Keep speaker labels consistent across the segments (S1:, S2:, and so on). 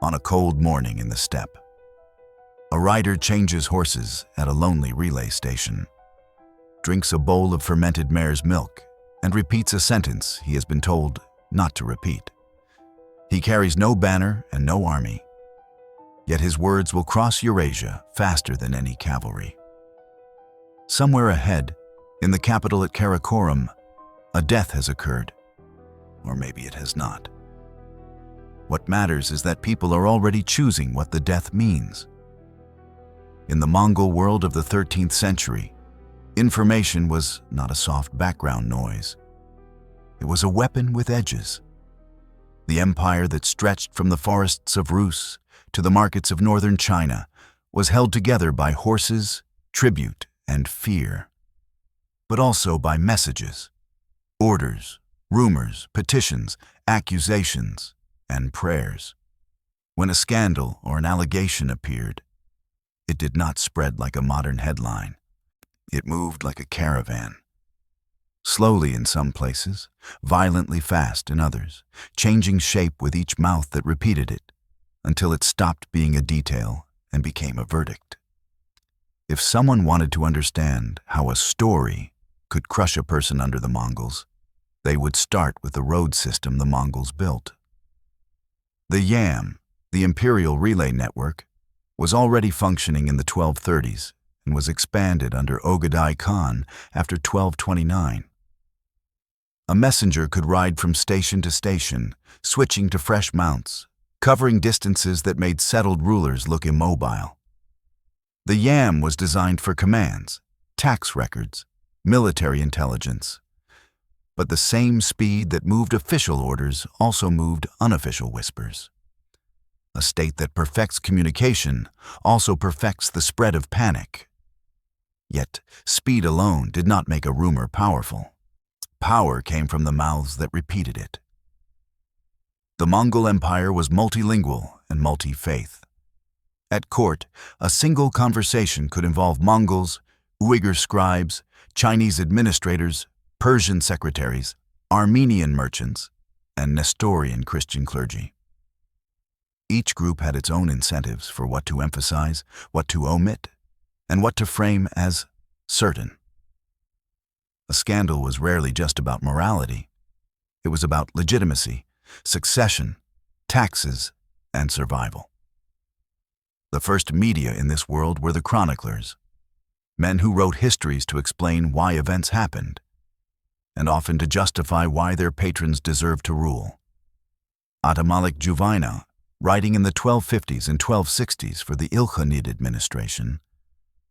S1: on a cold morning in the steppe. A rider changes horses at a lonely relay station, drinks a bowl of fermented mare's milk, and repeats a sentence he has been told not to repeat. He carries no banner and no army, yet his words will cross Eurasia faster than any cavalry. Somewhere ahead, in the capital at Karakorum, a death has occurred, or maybe it has not. What matters is that people are already choosing what the death means. In the Mongol world of the 13th century, information was not a soft background noise. It was a weapon with edges. The empire that stretched from the forests of Rus to the markets of northern China was held together by horses, tribute, and fear, but also by messages, orders, rumors, petitions, accusations, and prayers. When a scandal or an allegation appeared, it did not spread like a modern headline. It moved like a caravan. Slowly in some places, violently fast in others, changing shape with each mouth that repeated it, until it stopped being a detail and became a verdict. If someone wanted to understand how a story could crush a person under the Mongols, they would start with the road system the Mongols built. The YAM, the Imperial Relay Network, was already functioning in the 1230s and was expanded under Ogadai Khan after 1229. A messenger could ride from station to station, switching to fresh mounts, covering distances that made settled rulers look immobile. The YAM was designed for commands, tax records, military intelligence. But the same speed that moved official orders also moved unofficial whispers. A state that perfects communication also perfects the spread of panic. Yet, speed alone did not make a rumor powerful. Power came from the mouths that repeated it. The Mongol Empire was multilingual and multi-faith. At court, a single conversation could involve Mongols, Uyghur scribes, Chinese administrators, Persian secretaries, Armenian merchants, and Nestorian Christian clergy. Each group had its own incentives for what to emphasize, what to omit, and what to frame as certain. A scandal was rarely just about morality. It was about legitimacy, succession, taxes, and survival. The first media in this world were the chroniclers, men who wrote histories to explain why events happened, and often to justify why their patrons deserved to rule. Atamalik Juvaina, writing in the 1250s and 1260s for the Ilkhanid administration,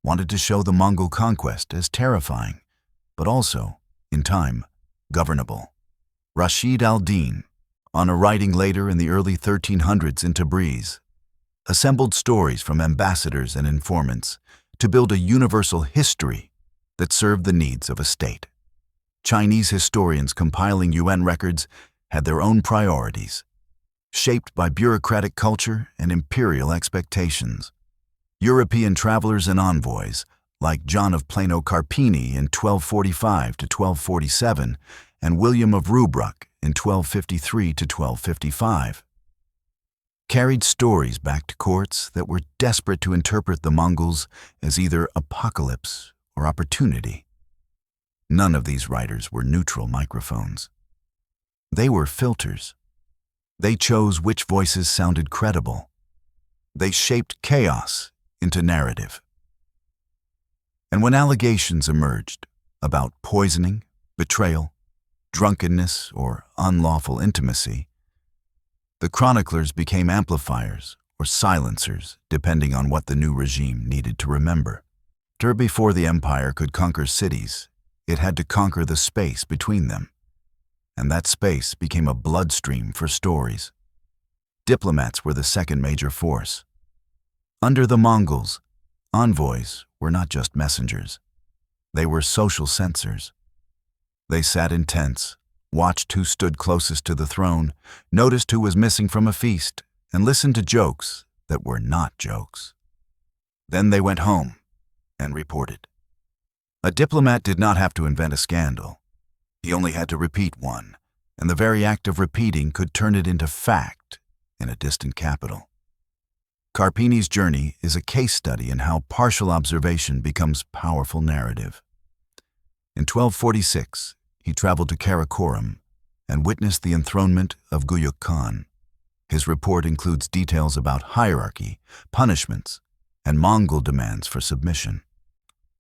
S1: wanted to show the Mongol conquest as terrifying, but also, in time, governable. Rashid al-Din, on a writing later in the early 1300s in Tabriz, assembled stories from ambassadors and informants to build a universal history that served the needs of a state. Chinese historians compiling UN records had their own priorities, shaped by bureaucratic culture and imperial expectations. European travelers and envoys, like John of Plano Carpini in 1245 to 1247 and William of Rubruck in 1253 to 1255, carried stories back to courts that were desperate to interpret the Mongols as either apocalypse or opportunity. None of these writers were neutral microphones. They were filters. They chose which voices sounded credible. They shaped chaos into narrative. And when allegations emerged about poisoning, betrayal, drunkenness, or unlawful intimacy, the chroniclers became amplifiers or silencers depending on what the new regime needed to remember. Before the empire could conquer cities, it had to conquer the space between them, and that space became a bloodstream for stories. Diplomats were the second major force. Under the Mongols, envoys were not just messengers. They were social censors. They sat in tents, watched who stood closest to the throne, noticed who was missing from a feast, and listened to jokes that were not jokes. Then they went home and reported. A diplomat did not have to invent a scandal. He only had to repeat one, and the very act of repeating could turn it into fact in a distant capital. Carpini's journey is a case study in how partial observation becomes powerful narrative. In 1246, he traveled to Karakoram and witnessed the enthronement of Guyuk Khan. His report includes details about hierarchy, punishments, and Mongol demands for submission.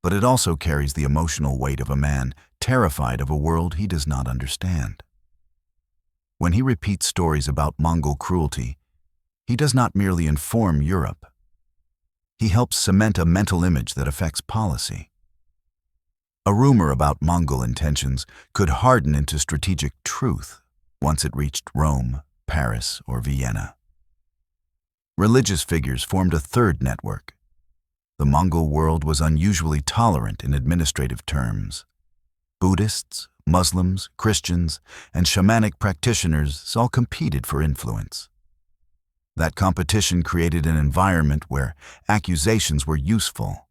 S1: But it also carries the emotional weight of a man terrified of a world he does not understand. When he repeats stories about Mongol cruelty, he does not merely inform Europe. He helps cement a mental image that affects policy. A rumor about Mongol intentions could harden into strategic truth once it reached Rome, Paris, or Vienna. Religious figures formed a third network. The Mongol world was unusually tolerant in administrative terms. Buddhists, Muslims, Christians, and shamanic practitioners all competed for influence. That competition created an environment where accusations were useful.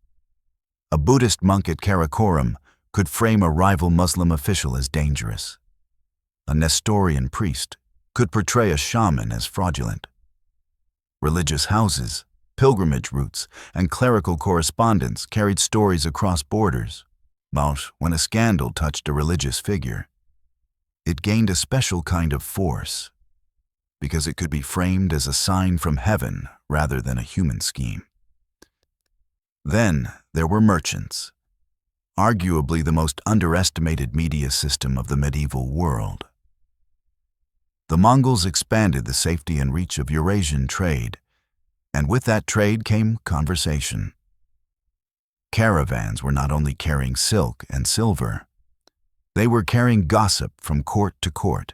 S1: A Buddhist monk at Karakoram could frame a rival Muslim official as dangerous. A Nestorian priest could portray a shaman as fraudulent. Religious houses, pilgrimage routes, and clerical correspondence carried stories across borders. But when a scandal touched a religious figure, it gained a special kind of force, because it could be framed as a sign from heaven rather than a human scheme. Then there were merchants, arguably the most underestimated media system of the medieval world. The Mongols expanded the safety and reach of Eurasian trade, and with that trade came conversation. Caravans were not only carrying silk and silver, they were carrying gossip from court to court.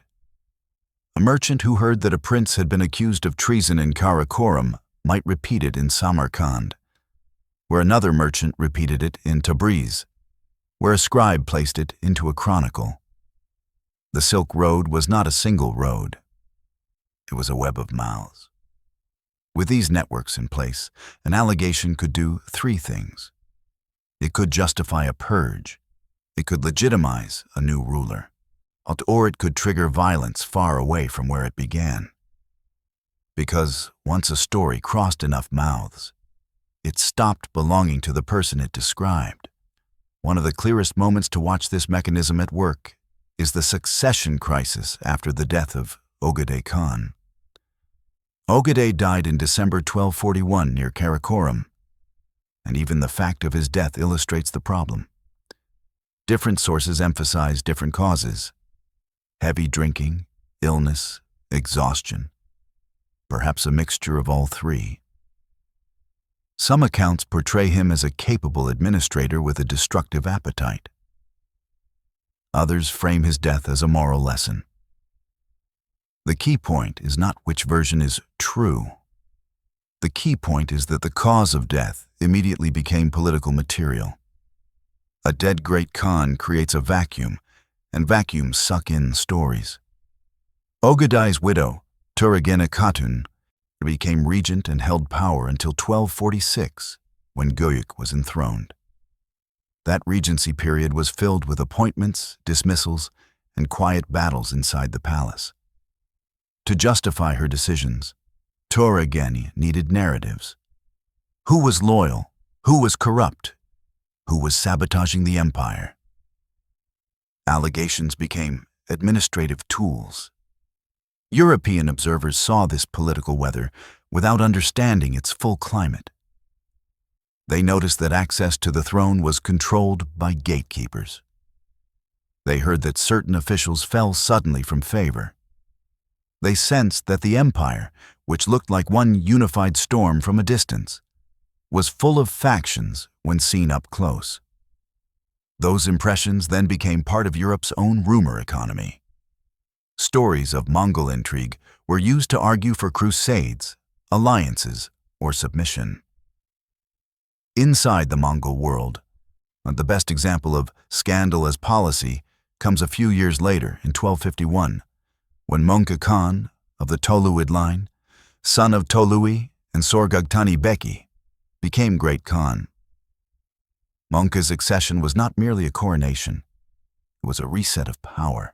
S1: A merchant who heard that a prince had been accused of treason in Karakoram might repeat it in Samarkand, where another merchant repeated it in Tabriz, where a scribe placed it into a chronicle. The Silk Road was not a single road. It was a web of mouths. With these networks in place, an allegation could do three things. It could justify a purge. It could legitimize a new ruler. Or it could trigger violence far away from where it began. Because once a story crossed enough mouths, it stopped belonging to the person it described. One of the clearest moments to watch this mechanism at work is the succession crisis after the death of Ogedei Khan. Ogedei died in December 1241 near Karakoram, and even the fact of his death illustrates the problem. Different sources emphasize different causes: heavy drinking, illness, exhaustion, perhaps a mixture of all three. Some accounts portray him as a capable administrator with a destructive appetite. Others frame his death as a moral lesson. The key point is not which version is true. The key point is that the cause of death immediately became political material. A dead great Khan creates a vacuum, and vacuums suck in stories. Ogedei's widow, Turagena Khatun, became regent and held power until 1246, when Guyuk was enthroned. That regency period was filled with appointments, dismissals, and quiet battles inside the palace. To justify her decisions, Turagena needed narratives. Who was loyal? Who was corrupt? Who was sabotaging the empire? Allegations became administrative tools. European observers saw this political weather without understanding its full climate. They noticed that access to the throne was controlled by gatekeepers. They heard that certain officials fell suddenly from favor. They sensed that the empire, which looked like one unified storm from a distance, was full of factions when seen up close. Those impressions then became part of Europe's own rumor economy. Stories of Mongol intrigue were used to argue for crusades, alliances, or submission. Inside the Mongol world, the best example of scandal as policy comes a few years later in 1251, when Mongke Khan of the Toluid line, son of Tolui and Sorgugtani Beki, became Great Khan. Mongke's accession was not merely a coronation, it was a reset of power.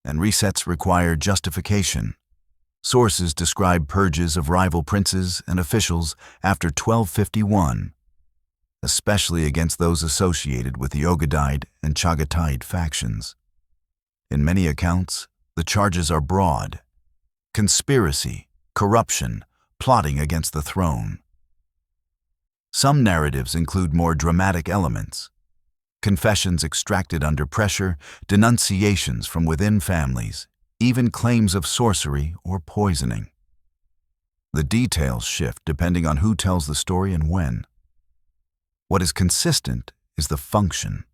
S1: And resets require justification. Sources describe purges of rival princes and officials after 1251, especially against those associated with the Ogadide and Chagatai factions. In many accounts, the charges are broad: conspiracy, corruption, plotting against the throne. Some narratives include more dramatic elements: confessions extracted under pressure, denunciations from within families, even claims of sorcery or poisoning. The details shift depending on who tells the story and when. What is consistent is the function.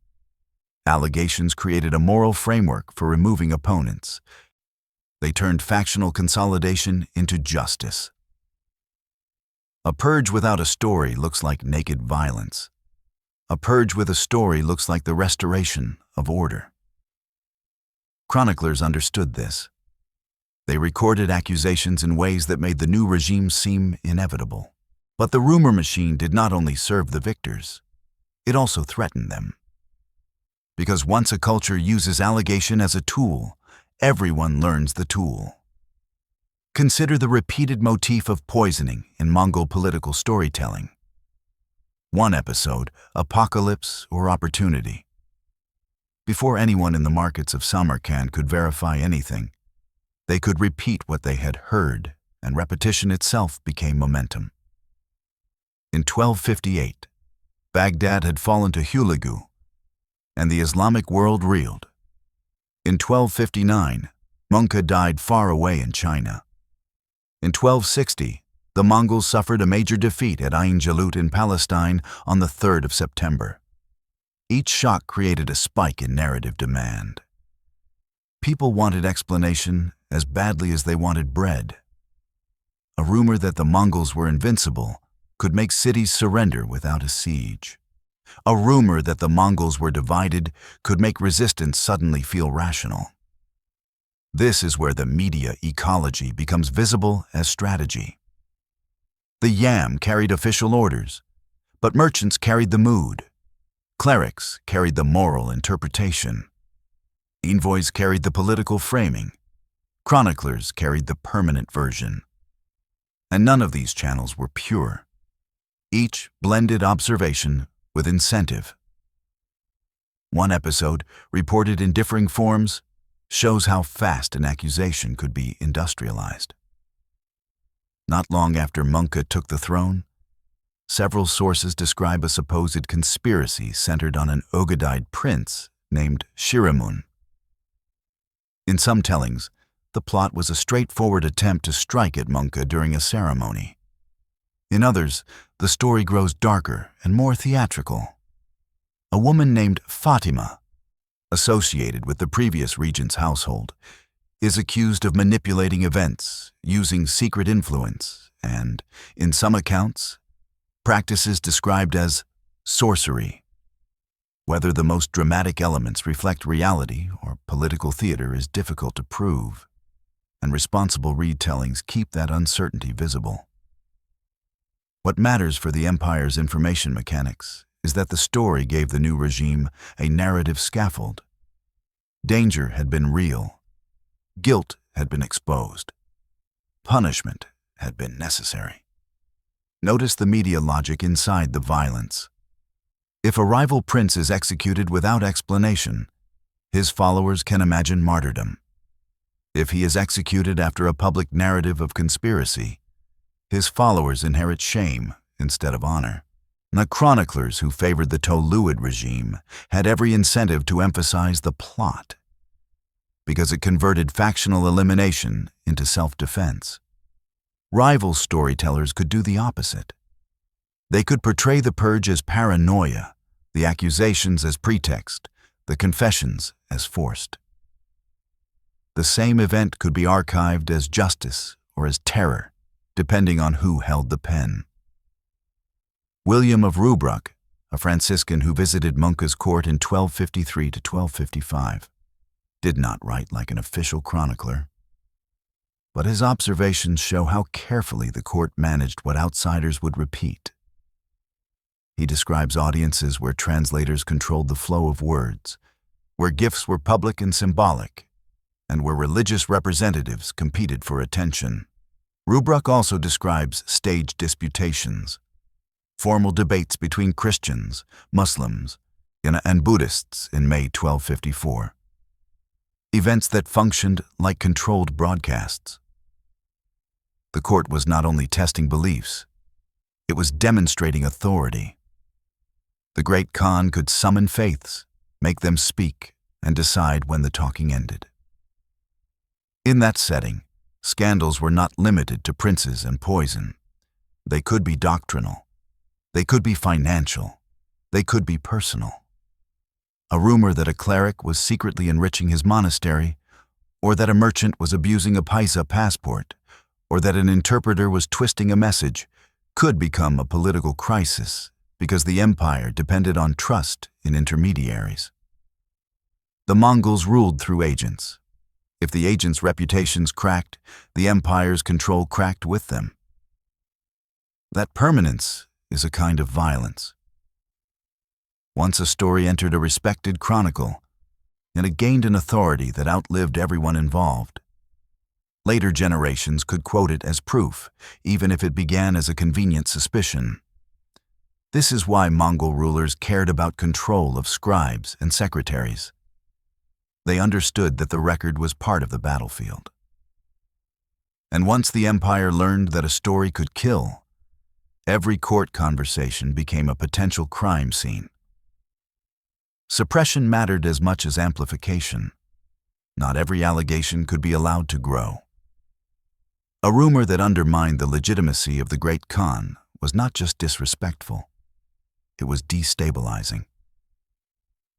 S1: Allegations created a moral framework for removing opponents. They turned factional consolidation into justice. A purge without a story looks like naked violence. A purge with a story looks like the restoration of order. Chroniclers understood this. They recorded accusations in ways that made the new regime seem inevitable. But the rumor machine did not only serve the victors, it also threatened them. Because once a culture uses allegation as a tool, everyone learns the tool. Consider the repeated motif of poisoning in Mongol political storytelling. One episode, apocalypse or opportunity. Before anyone in the markets of Samarkand could verify anything, they could repeat what they had heard, and repetition itself became momentum. In 1258, Baghdad had fallen to Hulagu, and the Islamic world reeled. In 1259, Mongol died far away in China. In 1260, the Mongols suffered a major defeat at Ain Jalut in Palestine on the 3rd of September. Each shock created a spike in narrative demand. People wanted explanation as badly as they wanted bread. A rumor that the Mongols were invincible could make cities surrender without a siege. A rumor that the Mongols were divided could make resistance suddenly feel rational. This is where the media ecology becomes visible as strategy. The yam carried official orders, but merchants carried the mood. Clerics carried the moral interpretation. Envoys carried the political framing. Chroniclers carried the permanent version. And none of these channels were pure. Each blended observation with incentive. One episode, reported in differing forms, shows how fast an accusation could be industrialized. Not long after Mongol took the throne, several sources describe a supposed conspiracy centered on an Ogadide prince named Shiramun. In some tellings, the plot was a straightforward attempt to strike at Mongol during a ceremony. In others, the story grows darker and more theatrical. A woman named Fatima, associated with the previous regent's household, is accused of manipulating events, using secret influence, and, in some accounts, practices described as sorcery. Whether the most dramatic elements reflect reality or political theater is difficult to prove, and responsible retellings keep that uncertainty visible. What matters for the empire's information mechanics is that the story gave the new regime a narrative scaffold. Danger had been real. Guilt had been exposed. Punishment had been necessary. Notice the media logic inside the violence. If a rival prince is executed without explanation, his followers can imagine martyrdom. If he is executed after a public narrative of conspiracy, his followers inherit shame instead of honor. The chroniclers who favored the Toluid regime had every incentive to emphasize the plot, because it converted factional elimination into self-defense. Rival storytellers could do the opposite. They could portray the purge as paranoia, the accusations as pretext, the confessions as forced. The same event could be archived as justice or as terror, depending on who held the pen. William of Rubruck, a Franciscan who visited Munka's court in 1253 to 1255, did not write like an official chronicler. But his observations show how carefully the court managed what outsiders would repeat. He describes audiences where translators controlled the flow of words, where gifts were public and symbolic, and where religious representatives competed for attention. Rubruk also describes stage disputations, formal debates between Christians, Muslims, and Buddhists in May 1254. Events that functioned like controlled broadcasts. The court was not only testing beliefs, it was demonstrating authority. The great Khan could summon faiths, make them speak, and decide when the talking ended. In that setting, scandals were not limited to princes and poison. They could be doctrinal. They could be financial. They could be personal. A rumor that a cleric was secretly enriching his monastery, or that a merchant was abusing a paisa passport, or that an interpreter was twisting a message, could become a political crisis because the empire depended on trust in intermediaries. The Mongols ruled through agents. If the agents' reputations cracked, the empire's control cracked with them. That permanence is a kind of violence. Once a story entered a respected chronicle, and it gained an authority that outlived everyone involved. Later generations could quote it as proof, even if it began as a convenient suspicion. This is why Mongol rulers cared about control of scribes and secretaries. They understood that the record was part of the battlefield. And once the empire learned that a story could kill, every court conversation became a potential crime scene. Suppression mattered as much as amplification. Not every allegation could be allowed to grow. A rumor that undermined the legitimacy of the great Khan was not just disrespectful, it was destabilizing.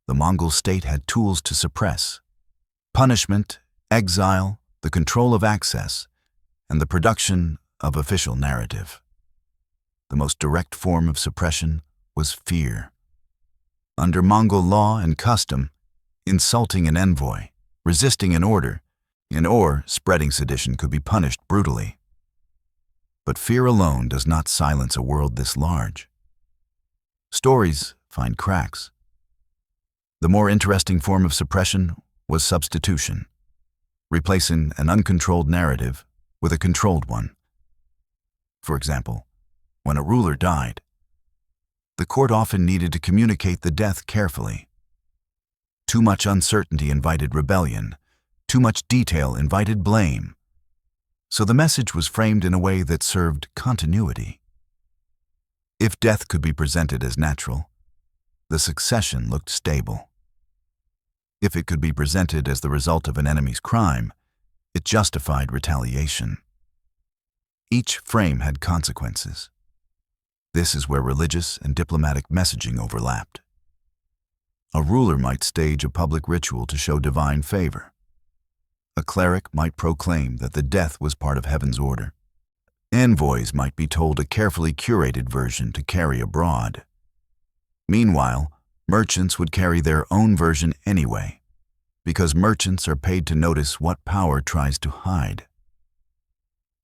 S1: The Mongol state had tools to suppress: punishment, exile, the control of access, and the production of official narrative. The most direct form of suppression was fear. Under Mongol law and custom, insulting an envoy, resisting an order, or spreading sedition could be punished brutally. But fear alone does not silence a world this large. Stories find cracks. The more interesting form of suppression was substitution, replacing an uncontrolled narrative with a controlled one. For example, when a ruler died, the court often needed to communicate the death carefully. Too much uncertainty invited rebellion. Too much detail invited blame. So the message was framed in a way that served continuity. If death could be presented as natural, the succession looked stable. If it could be presented as the result of an enemy's crime, it justified retaliation. Each frame had consequences. This is where religious and diplomatic messaging overlapped. A ruler might stage a public ritual to show divine favor. A cleric might proclaim that the death was part of heaven's order. Envoys might be told a carefully curated version to carry abroad. Meanwhile, merchants would carry their own version anyway, because merchants are paid to notice what power tries to hide.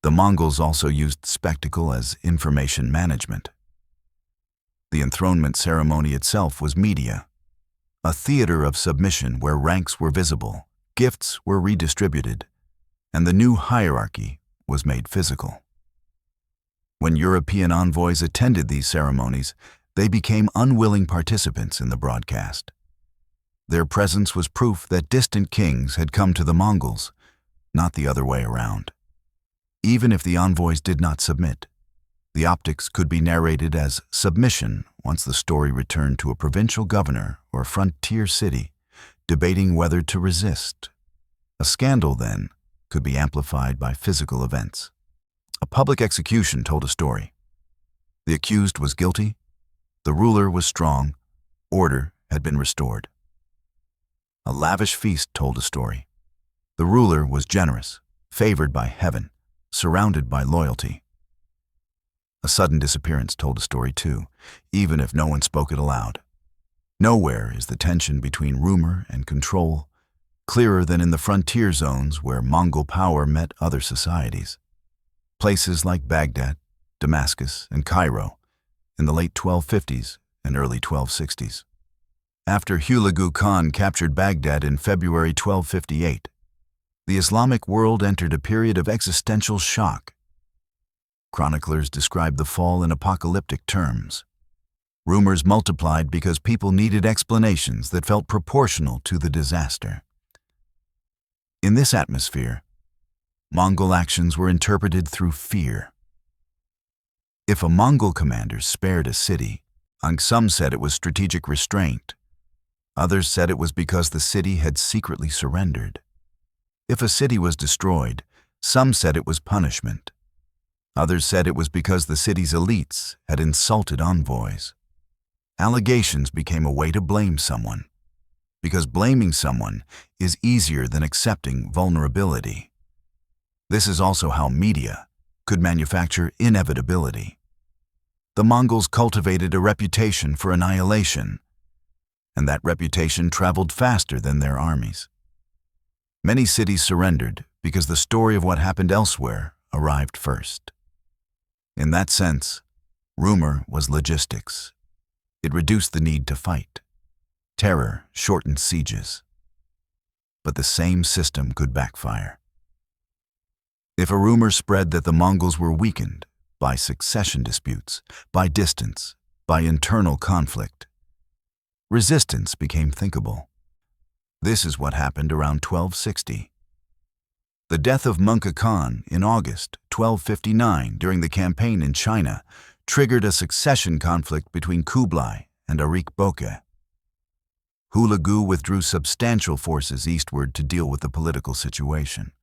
S1: The Mongols also used spectacle as information management. The enthronement ceremony itself was media, a theater of submission where ranks were visible, gifts were redistributed, and the new hierarchy was made physical. When European envoys attended these ceremonies, they became unwilling participants in the broadcast. Their presence was proof that distant kings had come to the Mongols, not the other way around. Even if the envoys did not submit, the optics could be narrated as submission once the story returned to a provincial governor or a frontier city, debating whether to resist. A scandal, then, could be amplified by physical events. A public execution told a story. The accused was guilty, the ruler was strong, order had been restored. A lavish feast told a story. The ruler was generous, favored by heaven, surrounded by loyalty. A sudden disappearance told a story too, even if no one spoke it aloud. Nowhere is the tension between rumor and control clearer than in the frontier zones where Mongol power met other societies. Places like Baghdad, Damascus, and Cairo in the late 1250s and early 1260s. After Hulagu Khan captured Baghdad in February 1258, the Islamic world entered a period of existential shock. Chroniclers describe the fall in apocalyptic terms. Rumors multiplied because people needed explanations that felt proportional to the disaster. In this atmosphere, Mongol actions were interpreted through fear. If a Mongol commander spared a city, some said it was strategic restraint. Others said it was because the city had secretly surrendered. If a city was destroyed, some said it was punishment. Others said it was because the city's elites had insulted envoys. Allegations became a way to blame someone, because blaming someone is easier than accepting vulnerability. This is also how media could manufacture inevitability. The Mongols cultivated a reputation for annihilation, and that reputation traveled faster than their armies. Many cities surrendered because the story of what happened elsewhere arrived first. In that sense, rumor was logistics. It reduced the need to fight. Terror shortened sieges. But the same system could backfire. If a rumor spread that the Mongols were weakened by succession disputes, by distance, by internal conflict, resistance became thinkable. This is what happened around 1260. The death of Mongol Khan in August 1259 during the campaign in China triggered a succession conflict between Kublai and Arik Boke. Hulagu withdrew substantial forces eastward to deal with the political situation.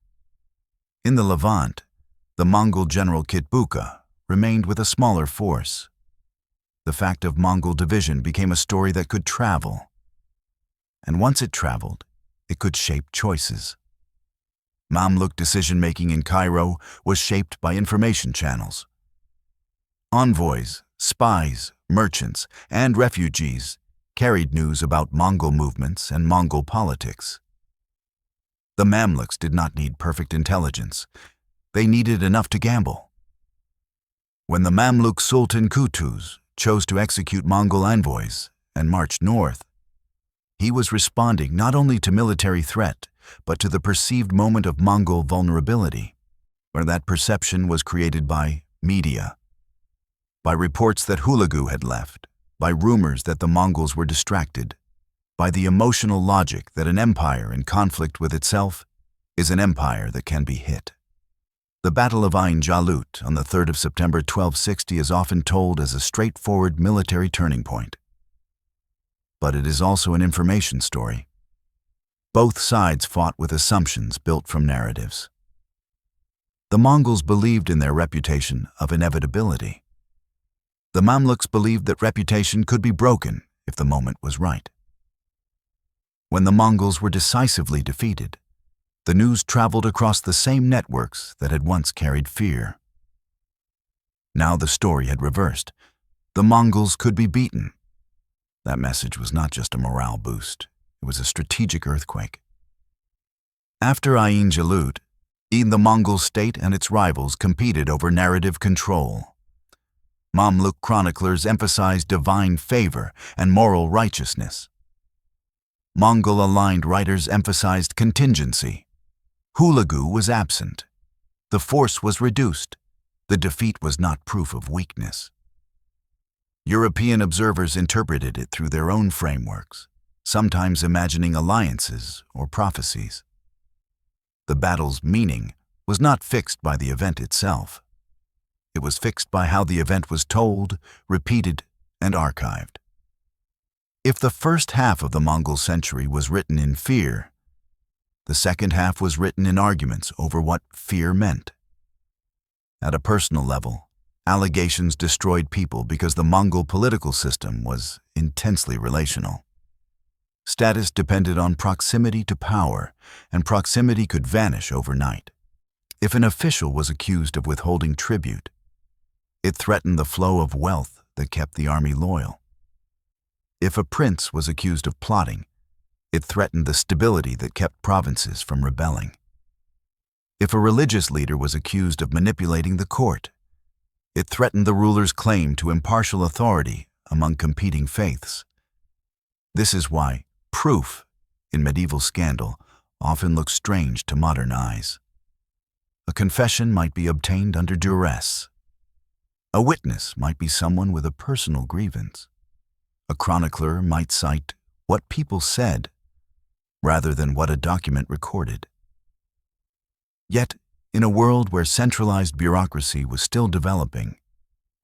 S1: In the Levant, the Mongol general Kitbuka remained with a smaller force. The fact of Mongol division became a story that could travel. And once it traveled, it could shape choices. Mamluk decision-making in Cairo was shaped by information channels. Envoys, spies, merchants, and refugees carried news about Mongol movements and Mongol politics. The Mamluks did not need perfect intelligence. They needed enough to gamble. When the Mamluk Sultan Qutuz chose to execute Mongol envoys and march north, he was responding not only to military threat, but to the perceived moment of Mongol vulnerability, where that perception was created by media, by reports that Hulagu had left, by rumors that the Mongols were distracted, by the emotional logic that an empire in conflict with itself is an empire that can be hit. The Battle of Ain Jalut on the 3rd of September 1260 is often told as a straightforward military turning point. But it is also an information story. Both sides fought with assumptions built from narratives. The Mongols believed in their reputation of inevitability. The Mamluks believed that reputation could be broken if the moment was right. When the Mongols were decisively defeated, the news traveled across the same networks that had once carried fear. Now the story had reversed. The Mongols could be beaten. That message was not just a morale boost. It was a strategic earthquake. After Ain Jalut, the Mongol state and its rivals competed over narrative control. Mamluk chroniclers emphasized divine favor and moral righteousness. Mongol-aligned writers emphasized contingency. Hulagu was absent. The force was reduced. The defeat was not proof of weakness. European observers interpreted it through their own frameworks, sometimes imagining alliances or prophecies. The battle's meaning was not fixed by the event itself. It was fixed by how the event was told, repeated, and archived. If the first half of the Mongol century was written in fear, the second half was written in arguments over what fear meant. At a personal level, allegations destroyed people because the Mongol political system was intensely relational. Status depended on proximity to power, and proximity could vanish overnight. If an official was accused of withholding tribute, it threatened the flow of wealth that kept the army loyal. If a prince was accused of plotting, it threatened the stability that kept provinces from rebelling. If a religious leader was accused of manipulating the court, it threatened the ruler's claim to impartial authority among competing faiths. This is why proof in medieval scandal often look strange to modern eyes. A confession might be obtained under duress. A witness might be someone with a personal grievance. A chronicler might cite what people said rather than what a document recorded. Yet, in a world where centralized bureaucracy was still developing,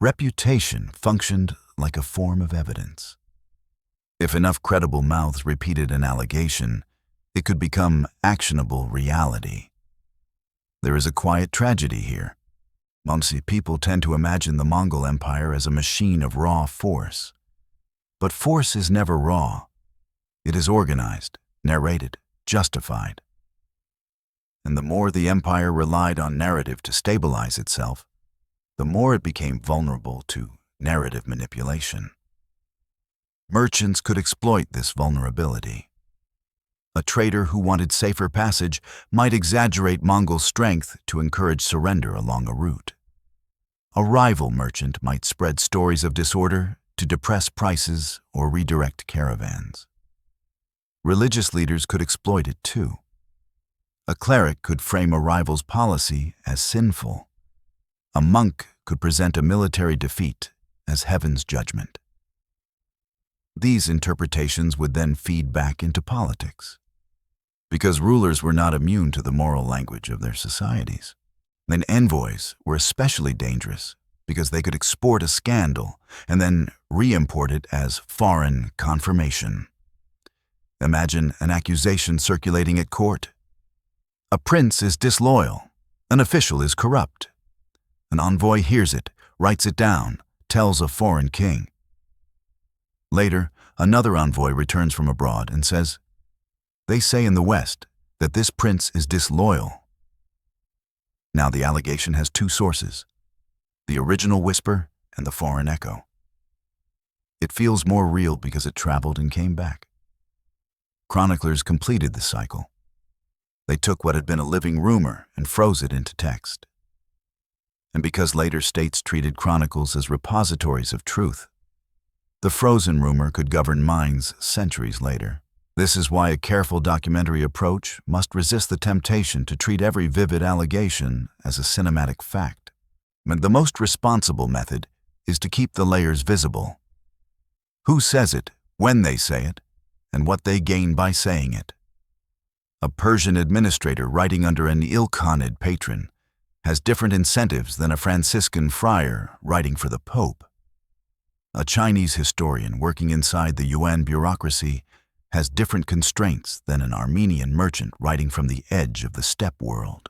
S1: reputation functioned like a form of evidence. If enough credible mouths repeated an allegation, it could become actionable reality. There is a quiet tragedy here. Most people tend to imagine the Mongol Empire as a machine of raw force. But force is never raw. It is organized, narrated, justified. And the more the empire relied on narrative to stabilize itself, the more it became vulnerable to narrative manipulation. Merchants could exploit this vulnerability. A trader who wanted safer passage might exaggerate Mongol strength to encourage surrender along a route. A rival merchant might spread stories of disorder to depress prices or redirect caravans. Religious leaders could exploit it too. A cleric could frame a rival's policy as sinful. A monk could present a military defeat as heaven's judgment. These interpretations would then feed back into politics, because rulers were not immune to the moral language of their societies. Then envoys were especially dangerous because they could export a scandal and then re-import it as foreign confirmation. Imagine an accusation circulating at court. A prince is disloyal. An official is corrupt. An envoy hears it, writes it down, tells a foreign king. Later, another envoy returns from abroad and says, "They say in the West that this prince is disloyal." Now the allegation has two sources, the original whisper and the foreign echo. It feels more real because it traveled and came back. Chroniclers completed the cycle. They took what had been a living rumor and froze it into text. And because later states treated chronicles as repositories of truth, the frozen rumor could govern minds centuries later. This is why a careful documentary approach must resist the temptation to treat every vivid allegation as a cinematic fact. But the most responsible method is to keep the layers visible. Who says it, when they say it, and what they gain by saying it. A Persian administrator writing under an ill-Khanid patron has different incentives than a Franciscan friar writing for the Pope. A Chinese historian working inside the Yuan bureaucracy has different constraints than an Armenian merchant writing from the edge of the steppe world.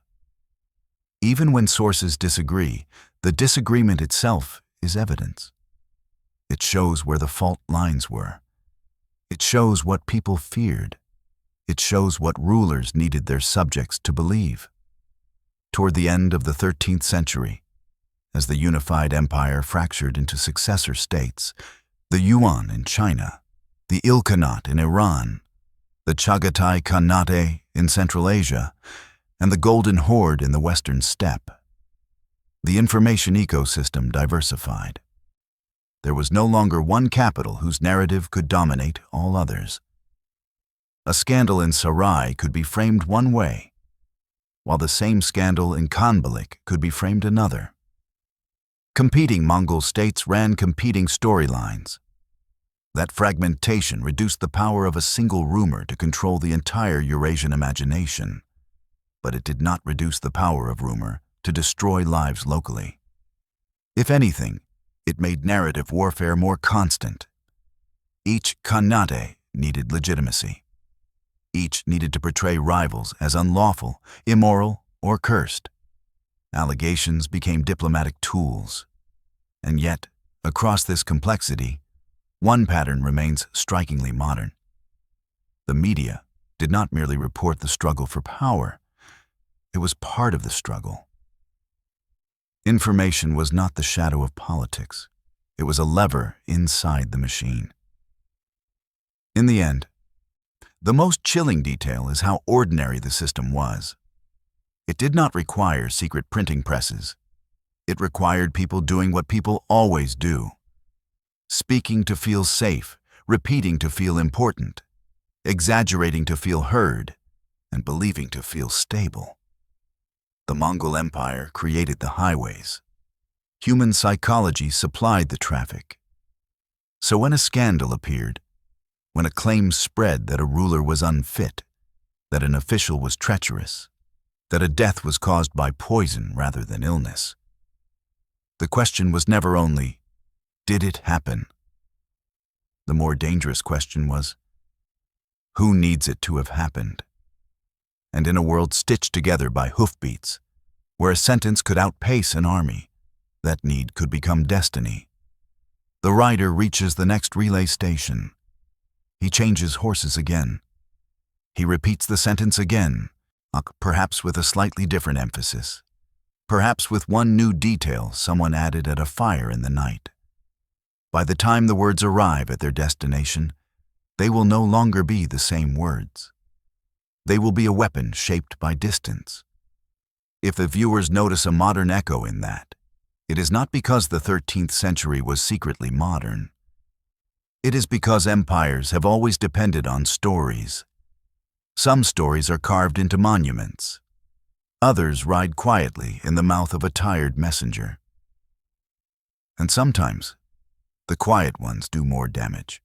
S1: Even when sources disagree, the disagreement itself is evidence. It shows where the fault lines were. It shows what people feared. It shows what rulers needed their subjects to believe. Toward the end of the 13th century, as the unified empire fractured into successor states, the Yuan in China, the Ilkhanate in Iran, the Chagatai Khanate in Central Asia, and the Golden Horde in the Western Steppe, the information ecosystem diversified. There was no longer one capital whose narrative could dominate all others. A scandal in Sarai could be framed one way, while the same scandal in Khanbalik could be framed another. Competing Mongol states ran competing storylines. That fragmentation reduced the power of a single rumor to control the entire Eurasian imagination, but it did not reduce the power of rumor to destroy lives locally. If anything, it made narrative warfare more constant. Each Khanate needed legitimacy. Each needed to portray rivals as unlawful, immoral, or cursed. Allegations became diplomatic tools. And yet, across this complexity, one pattern remains strikingly modern. The media did not merely report the struggle for power. It was part of the struggle. Information was not the shadow of politics. It was a lever inside the machine. In the end, the most chilling detail is how ordinary the system was. It did not require secret printing presses. It required people doing what people always do. Speaking to feel safe, repeating to feel important, exaggerating to feel heard, and believing to feel stable. The Mongol Empire created the highways. Human psychology supplied the traffic. So when a scandal appeared, when a claim spread that a ruler was unfit, that an official was treacherous, that a death was caused by poison rather than illness, the question was never only, did it happen? The more dangerous question was, who needs it to have happened? And in a world stitched together by hoofbeats, where a sentence could outpace an army, that need could become destiny. The rider reaches the next relay station. He changes horses again. He repeats the sentence again, perhaps with a slightly different emphasis, perhaps with one new detail someone added at a fire in the night. By the time the words arrive at their destination, they will no longer be the same words. They will be a weapon shaped by distance. If the viewers notice a modern echo in that, it is not because the 13th century was secretly modern. It is because empires have always depended on stories. Some stories are carved into monuments. Others ride quietly in the mouth of a tired messenger. And sometimes, the quiet ones do more damage.